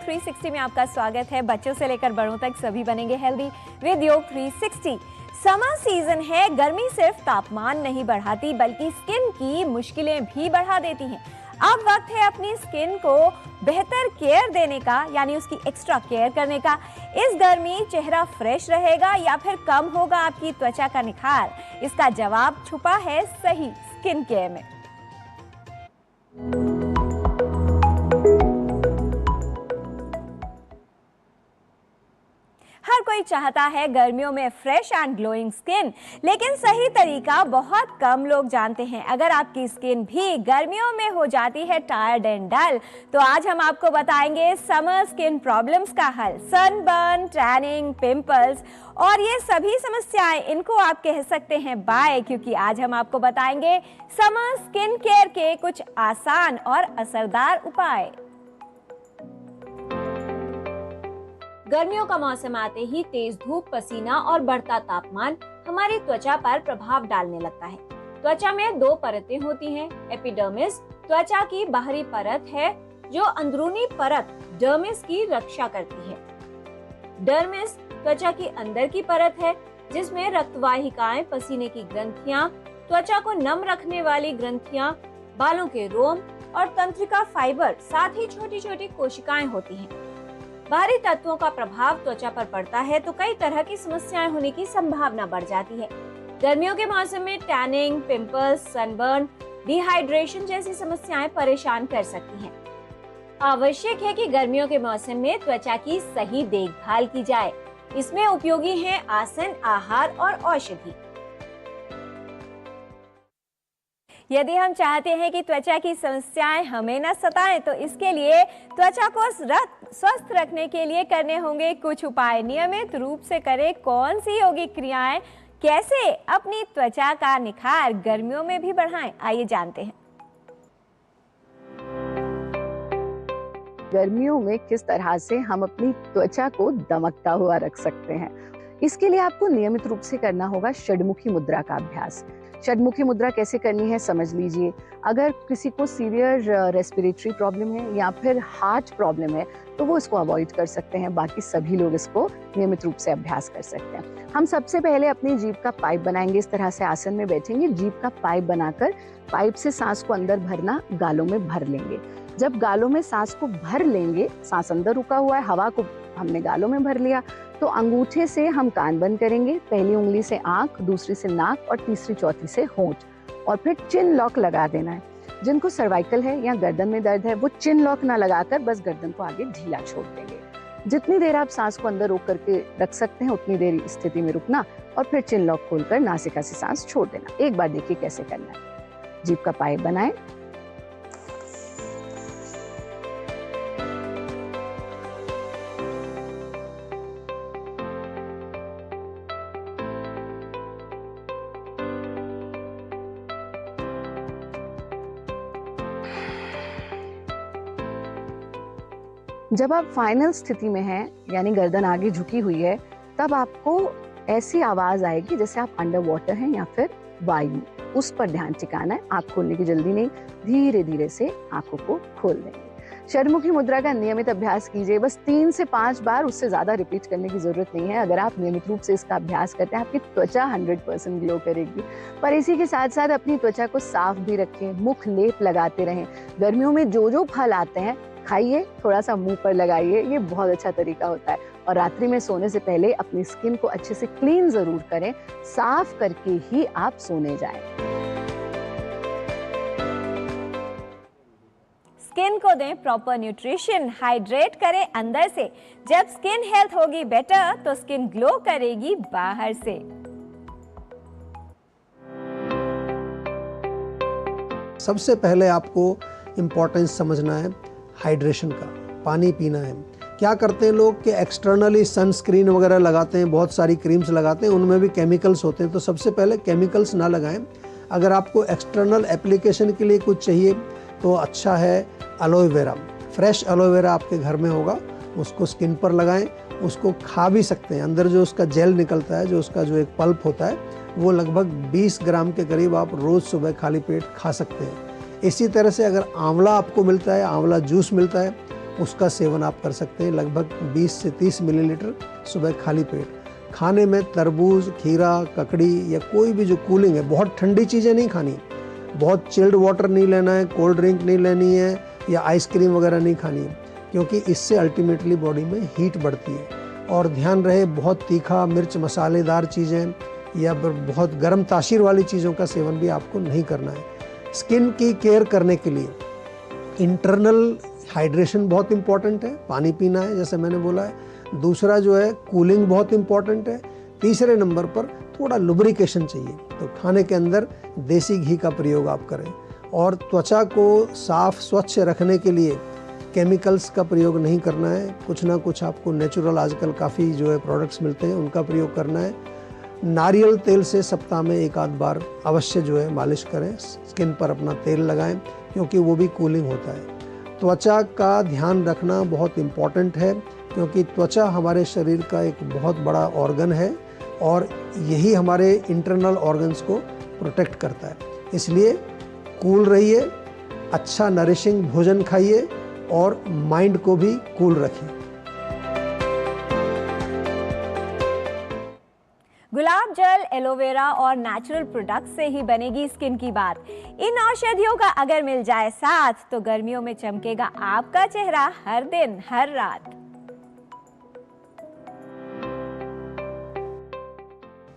360 में आपका स्वागत है। बच्चों से लेकर बड़ों तक सभी बनेंगे हेल्दी विद योग 360। समर सीजन है। गर्मी सिर्फ तापमान नहीं बढ़ाती बल्कि स्किन की मुश्किलें भी बढ़ा देती हैं। अब वक्त है अपनी स्किन को बेहतर केयर देने का, यानी उसकी एक्स्ट्रा केयर करने का। इस गर्मी चेहरा फ्रेश रहेगा या फिर कम होगा आपकी त्वचा का निखार? इसका जवाब छुपा है सही स्किन केयर में। हर कोई चाहता है गर्मियों में फ्रेश एंड ग्लोइंग स्किन, लेकिन सही तरीका बहुत कम लोग जानते हैं। अगर आपकी स्किन भी गर्मियों में हो जाती है टायर्ड एंड डल, तो आज हम आपको बताएंगे समर स्किन प्रॉब्लम्स का हल। सनबर्न, टैनिंग, पिंपल्स और ये सभी समस्याएं, इनको आप कह सकते हैं बाय, क्योंकि आज हम आपको बताएंगे समर स्किन केयर के कुछ आसान और असरदार उपाय। गर्मियों का मौसम आते ही तेज धूप, पसीना और बढ़ता तापमान हमारी त्वचा पर प्रभाव डालने लगता है। त्वचा में दो परतें होती हैं। एपिडर्मिस त्वचा की बाहरी परत है जो अंदरूनी परत डर्मिस की रक्षा करती है। डर्मिस त्वचा की अंदर की परत है जिसमें रक्तवाहिकाएं, पसीने की ग्रंथियां, त्वचा को नम रखने वाली ग्रंथियां, बालों के रोम और तंत्रिका फाइबर, साथ ही छोटी छोटी कोशिकाएं होती हैं। बाहरी तत्वों का प्रभाव त्वचा पर पड़ता है तो कई तरह की समस्याएं होने की संभावना बढ़ जाती है। गर्मियों के मौसम में टैनिंग, पिंपल्स, सनबर्न, डिहाइड्रेशन जैसी समस्याएं परेशान कर सकती हैं। आवश्यक है कि गर्मियों के मौसम में त्वचा की सही देखभाल की जाए। इसमें उपयोगी हैं आसन, आहार और औषधि। यदि हम चाहते हैं कि त्वचा की समस्याएं हमें न सताएं, तो इसके लिए त्वचा को स्वस्थ रखने के लिए करने होंगे कुछ उपाय। नियमित रूप से करें कौन सी यौगिक क्रियाएं, कैसे अपनी त्वचा का निखार गर्मियों में भी बढ़ाएं, आइए जानते हैं। गर्मियों में किस तरह से हम अपनी त्वचा को दमकता हुआ रख सकते हैं, इसके लिए आपको नियमित रूप से करना होगा षडमुखी मुद्रा का अभ्यास। षडमुखी मुद्रा कैसे करनी है समझ लीजिए। अगर किसी को सीवियर रेस्पिरेटरी प्रॉब्लम है या फिर हार्ट प्रॉब्लम है तो वो इसको अवॉइड कर सकते हैं। बाकी सभी लोग इसको नियमित रूप से अभ्यास कर सकते हैं। हम सबसे पहले अपनी जीभ का पाइप बनाएंगे। इस तरह से आसन में बैठेंगे, जीभ का पाइप बनाकर पाइप से सांस को अंदर भरना, गालों में भर लेंगे। जब गालों में सांस को भर लेंगे, सांस अंदर रुका हुआ है, हवा को हमने गालों में भर लिया, तो अंगूठे से हम कान बंद करेंगे। पहली उंगली से आंख, दूसरी से नाक और तीसरी चौथी से होंठ, और फिर चिन लॉक लगा देना है। जिनको सर्वाइकल है या गर्दन में दर्द है वो चिन लॉक ना लगाकर बस गर्दन को आगे ढीला छोड़ देंगे। जितनी देर आप सांस को अंदर रोक करके रख सकते हैं उतनी देर इस स्थिति में रुकना, और फिर चिन लॉक खोलकर नासिका से सांस छोड़ देना। एक बार देखिए कैसे करना है। जीभ का पाइप बनाएं, जब आप फाइनल स्थिति में हैं, यानी गर्दन आगे झुकी हुई है, तब आपको ऐसी आवाज आएगी जैसे आप अंडर वाटर हैं या फिर वायु। उस पर ध्यान टिकाना है। आंख खोलने की जल्दी नहीं, धीरे धीरे से आंखों को खोल देंगे। षडमुखी मुद्रा का नियमित अभ्यास कीजिए, बस 3 से 5 बार, उससे ज्यादा रिपीट करने की जरूरत नहीं है। अगर आप नियमित रूप से इसका अभ्यास करते हैं, आपकी त्वचा 100% ग्लो करेगी। पर इसी के साथ साथ अपनी त्वचा को साफ भी रखें, मुख लेप लगाते रहें। गर्मियों में जो जो फल आते हैं खाइए, थोड़ा सा मुंह पर लगाइए, ये बहुत अच्छा तरीका होता है। और रात्रि में सोने से पहले अपनी स्किन को अच्छे से क्लीन जरूर करें, साफ करके ही आप सोने जाएं। स्किन को दें प्रॉपर न्यूट्रिशन, हाइड्रेट करें अंदर से। जब स्किन हेल्थ होगी बेटर तो स्किन ग्लो करेगी बाहर से। सबसे पहले आपको इम्पोर्टेंस समझना है हाइड्रेशन का। पानी पीना है। क्या करते हैं लोग कि एक्सटर्नली सनस्क्रीन वगैरह लगाते हैं, बहुत सारी क्रीम्स लगाते हैं, उनमें भी केमिकल्स होते हैं। तो सबसे पहले केमिकल्स ना लगाएं। अगर आपको एक्सटर्नल एप्लीकेशन के लिए कुछ चाहिए तो अच्छा है एलोवेरा। फ्रेश एलोवेरा आपके घर में होगा, उसको स्किन पर लगाएं। उसको खा भी सकते हैं। अंदर जो उसका जेल निकलता है, जो उसका जो एक पल्प होता है, वो लगभग 20 ग्राम के करीब आप रोज़ सुबह खाली पेट खा सकते हैं। इसी तरह से अगर आंवला आपको मिलता है, आंवला जूस मिलता है, उसका सेवन आप कर सकते हैं, लगभग 20 से 30 मिलीलीटर सुबह खाली पेट। खाने में तरबूज, खीरा, ककड़ी या कोई भी जो कूलिंग है, बहुत ठंडी चीज़ें नहीं खानी, बहुत चिल्ड वाटर नहीं लेना है, कोल्ड ड्रिंक नहीं लेनी है या आइसक्रीम वगैरह नहीं खानी है, क्योंकि इससे अल्टीमेटली बॉडी में हीट बढ़ती है। और ध्यान रहे, बहुत तीखा, मिर्च मसालेदार चीज़ें या बहुत गर्म तासीर वाली चीज़ों का सेवन भी आपको नहीं करना है। स्किन की केयर करने के लिए इंटरनल हाइड्रेशन बहुत इंपॉर्टेंट है, पानी पीना है जैसे मैंने बोला है। दूसरा जो है कूलिंग बहुत इंपॉर्टेंट है। तीसरे नंबर पर थोड़ा लुब्रिकेशन चाहिए, तो खाने के अंदर देसी घी का प्रयोग आप करें। और त्वचा को साफ स्वच्छ रखने के लिए केमिकल्स का प्रयोग नहीं करना है, कुछ ना कुछ आपको नेचुरल आजकल काफ़ी जो है प्रोडक्ट्स मिलते हैं, उनका प्रयोग करना है। नारियल तेल से सप्ताह में एक आध बार अवश्य जो है मालिश करें, स्किन पर अपना तेल लगाएं, क्योंकि वो भी कूलिंग होता है। त्वचा का ध्यान रखना बहुत इम्पॉर्टेंट है, क्योंकि त्वचा हमारे शरीर का एक बहुत बड़ा ऑर्गन है और यही हमारे इंटरनल ऑर्गन्स को प्रोटेक्ट करता है। इसलिए कूल रहिए, अच्छा नरिशिंग भोजन खाइए और माइंड को भी कूल रखिए। गुलाब जल, एलोवेरा और नेचुरल प्रोडक्ट्स से ही बनेगी स्किन की बात। इन औषधियों का अगर मिल जाए साथ, तो गर्मियों में चमकेगा आपका चेहरा हर दिन हर रात।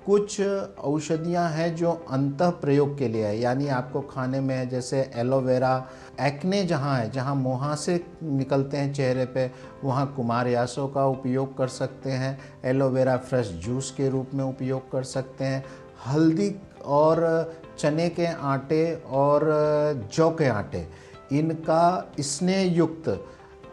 कुछ औषधियां हैं जो अंतः प्रयोग के लिए है, यानी आपको खाने में, जैसे एलोवेरा, एक्ने जहाँ है, जहाँ मुहासे निकलते हैं चेहरे पे, वहाँ कुमारयासों का उपयोग कर सकते हैं। एलोवेरा फ्रेश जूस के रूप में उपयोग कर सकते हैं। हल्दी और चने के आटे और जौ के आटे, इनका स्नेह युक्त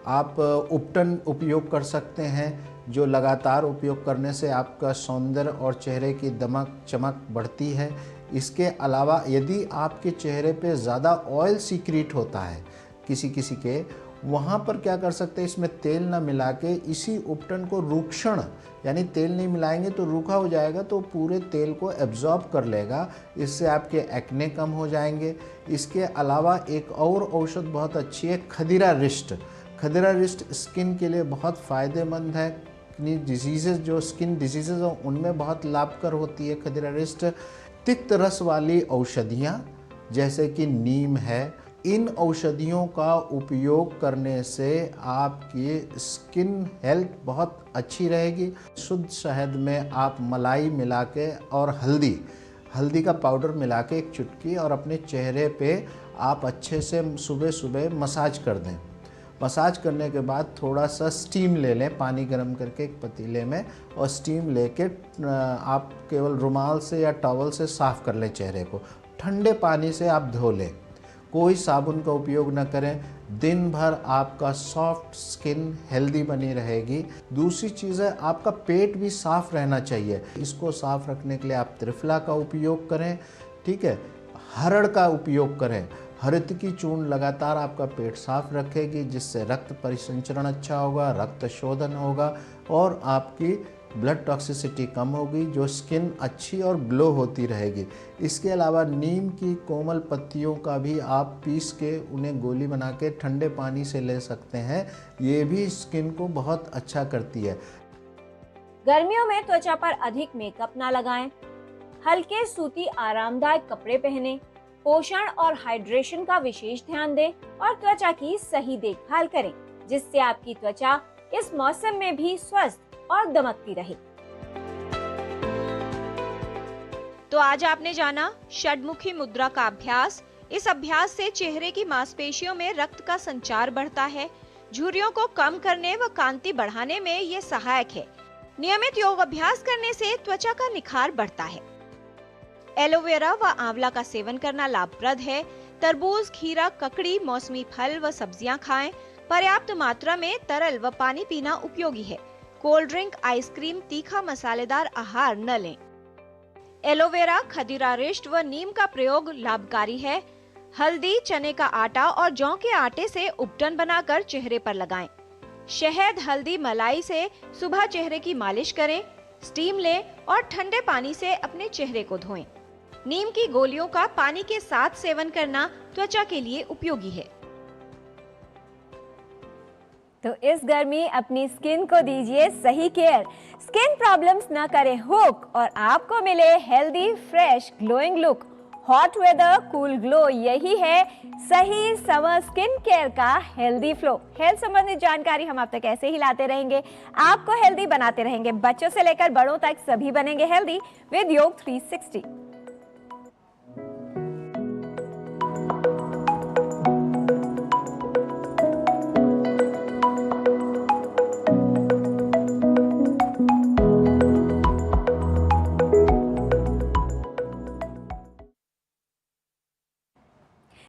आप उपटन उपयोग कर सकते हैं, जो लगातार उपयोग करने से आपका सौंदर्य और चेहरे की दमक चमक बढ़ती है। इसके अलावा यदि आपके चेहरे पे ज़्यादा ऑयल सीक्रेट होता है किसी किसी के, वहाँ पर क्या कर सकते हैं, इसमें तेल ना मिला के इसी उपटन को रूक्षण, यानी तेल नहीं मिलाएंगे तो रूखा हो जाएगा, तो पूरे तेल को एब्जॉर्ब कर लेगा। इससे आपके एक्ने कम हो जाएंगे। इसके अलावा एक और औषध बहुत अच्छी है, खदीरा रिस्ट। खदीरा रिस्ट स्किन के लिए बहुत फ़ायदेमंद है। डिजीज़ जो स्किन डिजीज़ हो उनमें बहुत लाभकर होती है खदीरा रिस्ट। तिक्त रस वाली औषधियाँ जैसे कि नीम है, इन औषधियों का उपयोग करने से आपकी स्किन हेल्थ बहुत अच्छी रहेगी। शुद्ध शहद में आप मलाई मिला के और हल्दी का पाउडर मिला के एक चुटकी, और अपने चेहरे पे आप अच्छे से सुबह सुबह मसाज कर दें। मसाज करने के बाद थोड़ा सा स्टीम ले लें, पानी गर्म करके एक पतीले में, और स्टीम लेके आप केवल रुमाल से या टॉवल से साफ़ कर लें चेहरे को। ठंडे पानी से आप धो लें, कोई साबुन का उपयोग न करें। दिन भर आपका सॉफ्ट स्किन हेल्दी बनी रहेगी। दूसरी चीज़ है, आपका पेट भी साफ़ रहना चाहिए। इसको साफ़ रखने के लिए आप त्रिफला का उपयोग करें, ठीक है, हरड़ का उपयोग करें। हरित की चूर्ण लगातार आपका पेट साफ रखेगी, जिससे रक्त परिसंचरण अच्छा होगा, रक्त शोधन होगा और आपकी ब्लड टॉक्सिसिटी कम होगी, जो स्किन अच्छी और ग्लो होती रहेगी। इसके अलावा नीम की कोमल पत्तियों का भी आप पीस के उन्हें गोली बना के ठंडे पानी से ले सकते हैं। ये भी स्किन को बहुत अच्छा करती है। गर्मियों में त्वचा पर अधिक मेकअप ना लगाएं, हल्के सूती आरामदायक कपड़े पहनें, पोषण और हाइड्रेशन का विशेष ध्यान दें और त्वचा की सही देखभाल करें, जिससे आपकी त्वचा इस मौसम में भी स्वस्थ और दमकती रहे। तो आज आपने जाना षडमुखी मुद्रा का अभ्यास। इस अभ्यास से चेहरे की मांसपेशियों में रक्त का संचार बढ़ता है, झुर्रियों को कम करने व कांति बढ़ाने में ये सहायक है। नियमित योग अभ्यास करने से त्वचा का निखार बढ़ता है। एलोवेरा व आंवला का सेवन करना लाभप्रद है। तरबूज, खीरा, ककड़ी, मौसमी फल व सब्जियां खाएं। पर्याप्त मात्रा में तरल व पानी पीना उपयोगी है। कोल्ड ड्रिंक, आइसक्रीम, तीखा मसालेदार आहार न लें। एलोवेरा, खदीरा रिस्ट व नीम का प्रयोग लाभकारी है। हल्दी, चने का आटा और जौ के आटे से उपटन बनाकर चेहरे पर लगाएं। शहद, हल्दी, मलाई से सुबह चेहरे की मालिश करें। स्टीम लें और ठंडे पानी से अपने चेहरे को धोएं। नीम की गोलियों का पानी के साथ सेवन करना त्वचा के लिए उपयोगी है। तो इस गर्मी अपनी स्किन को दीजिए सही केयर, स्किन प्रॉब्लम्स न करे हुक और आपको मिले healthy, fresh, glowing look. Hot weather, cool glow, यही है सही समर स्किन केयर का हेल्दी फ्लो। हेल्थ संबंधित जानकारी हम आप तक ऐसे ही लाते रहेंगे, आपको हेल्दी बनाते रहेंगे। बच्चों से लेकर बड़ों तक सभी बनेंगे हेल्दी विद योग 360।